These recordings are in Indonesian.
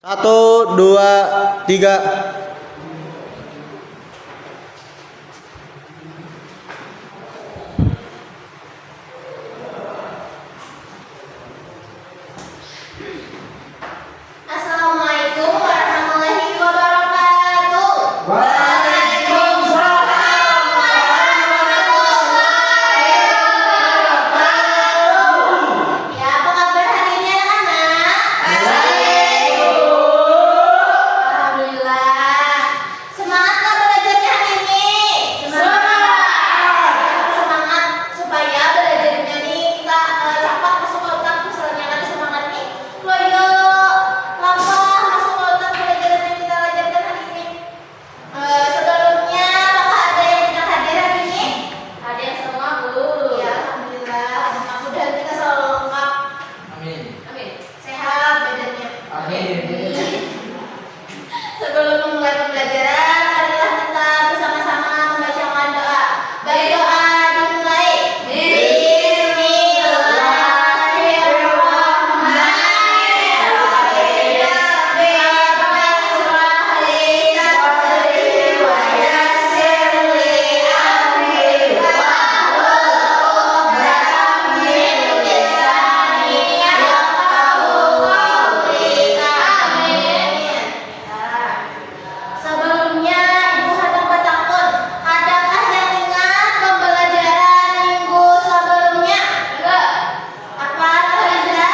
1, 2, 3. Assalamualaikum warahmatullahi wabarakatuh. Waalaikumsalam warahmatullahi wabarakatuh. Ya, apa kabar hari ini anak-anak? Baik, Bu. Alhamdulillah. Semangat nggak belajarnya hari ini? Semangat. Semangat supaya belajarnya nih kita cepat masuk ke otak. Misalnya ada semangat nih, loyo lampah masuk ke otak pelajaran yang kita ajarkan hari ini. Sebelumnya apakah ada yang tidak hadir hari ini? Ada yang semua, Bu. Ya, alhamdulillah. Mudah-mudahan kita selalu lengkap. Amin. Amin. Sehat badannya. Amin. Sebelum memulai pembelajaran, marilah kita bersama-sama membacakan doa. Baik, doa dimulai. Sebelumnya, Ibu hendak bertakun, adakah yang ingat pembelajaran minggu sebelumnya? Apa, Reza?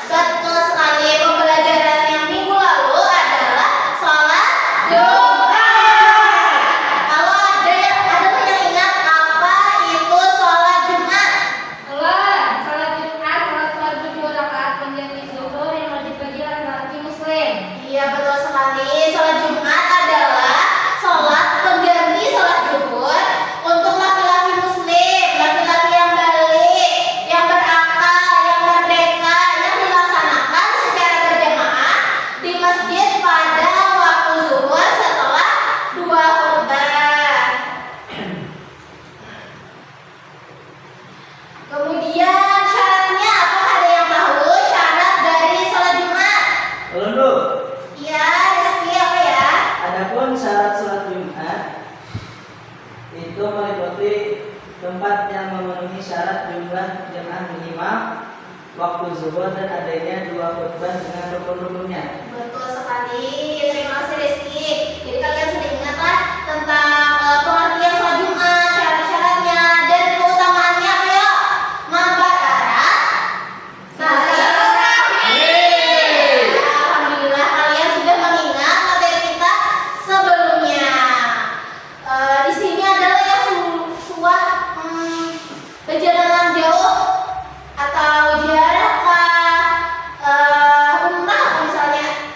Betul sekali, pembelajaran yang minggu lalu adalah sholat Jumat. Kalau ada yang ingat apa itu sholat Jumat? Salat Jumat, salat fardu 2 rakaat menjadi zuhur yang wajib bagi laki-laki muslim. Iya, betul sekali. Sholat Jumat adalah sholat pengganti sholat zuhur untuk laki-laki muslim, laki-laki yang balik, yang berakal, yang merdeka, yang dilaksanakan secara berjamaah di masjid pada waktu zuhur setelah 2 khutbah. Kemudian syaratnya, apakah ada yang tahu syarat dari sholat Jumat? Lalu, Iya, Rizky, apa ya? adapun syarat sholat Jumat itu meliputi tempat yang memenuhi syarat jumlah jemaah minimal, waktu zuhur dan adanya 2 khutbah dengan rukun-rukunnya. Betul sekali. Terima kasih Rizky. Jadi kalian sudah ingatlah tentang pengertian sholat Jumat, syarat-syaratnya dan keutamaannya apa ya? Membakar Alhamdulillah kalian sudah mengingat materi kita sebelumnya. Di sini adalah yang sebuah perjalanan jauh atau jarak umrah misalnya.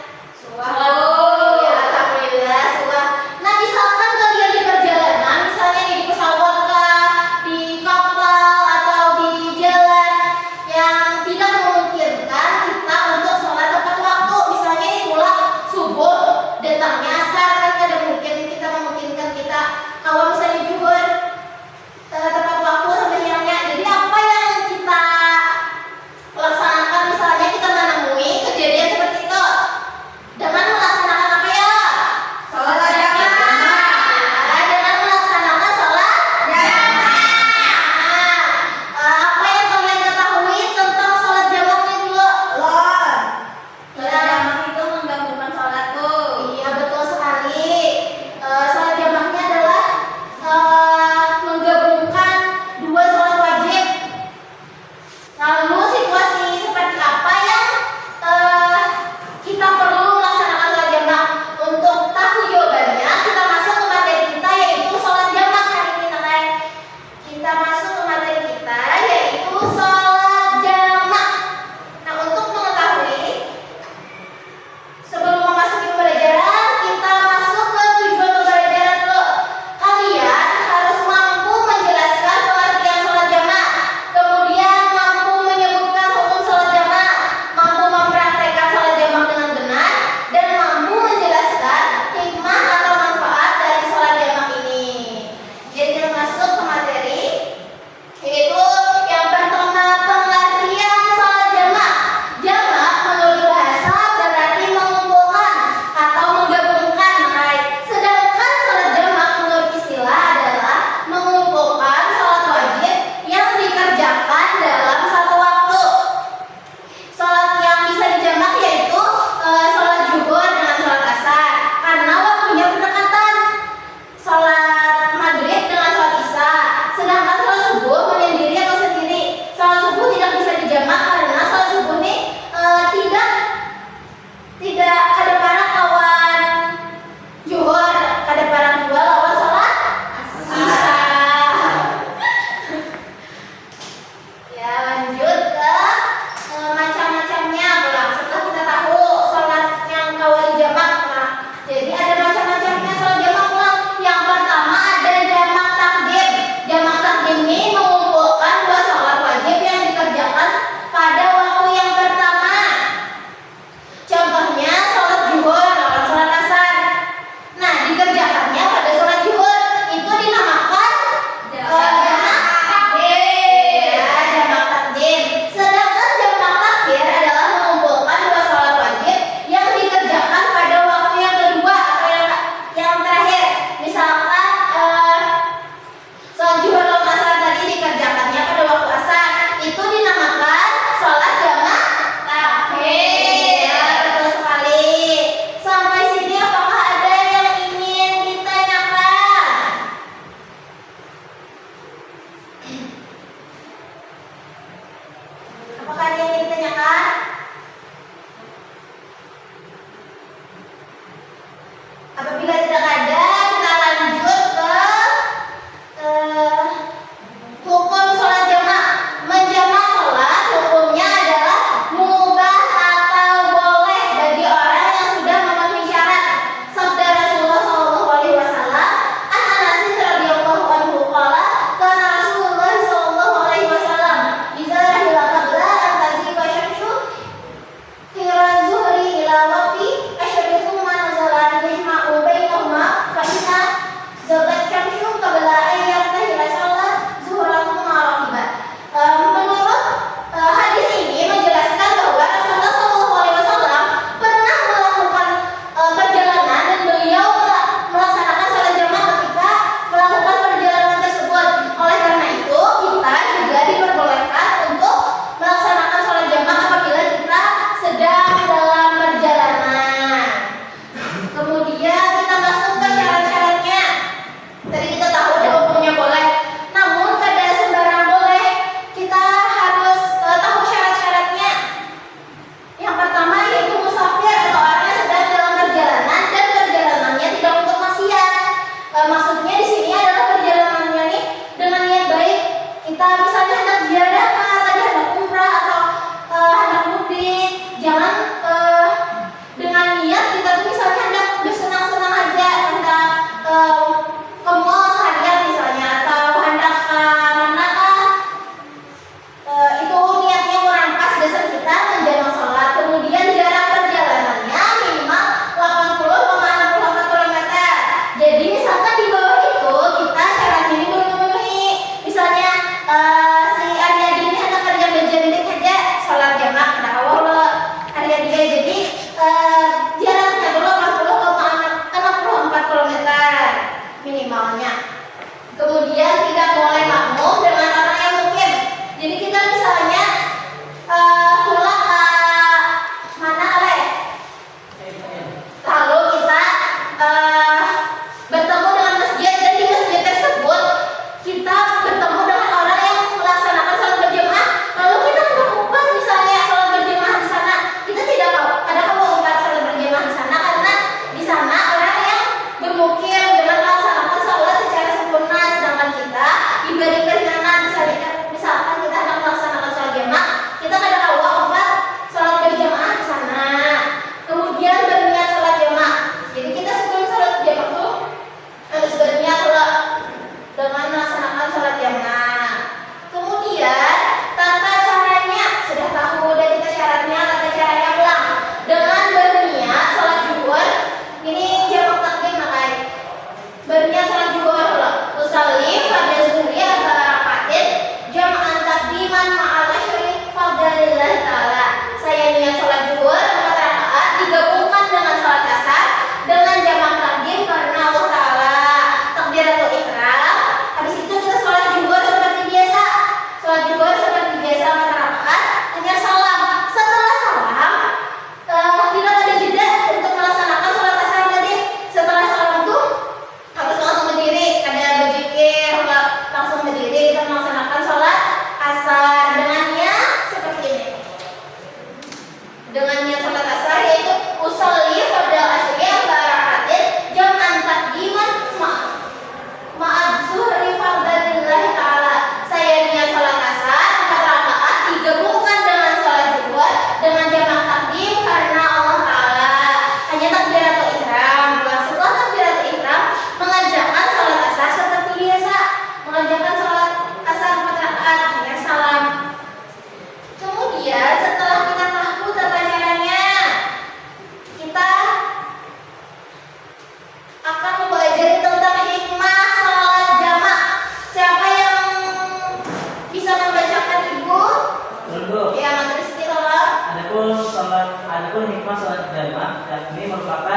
yakni merupakan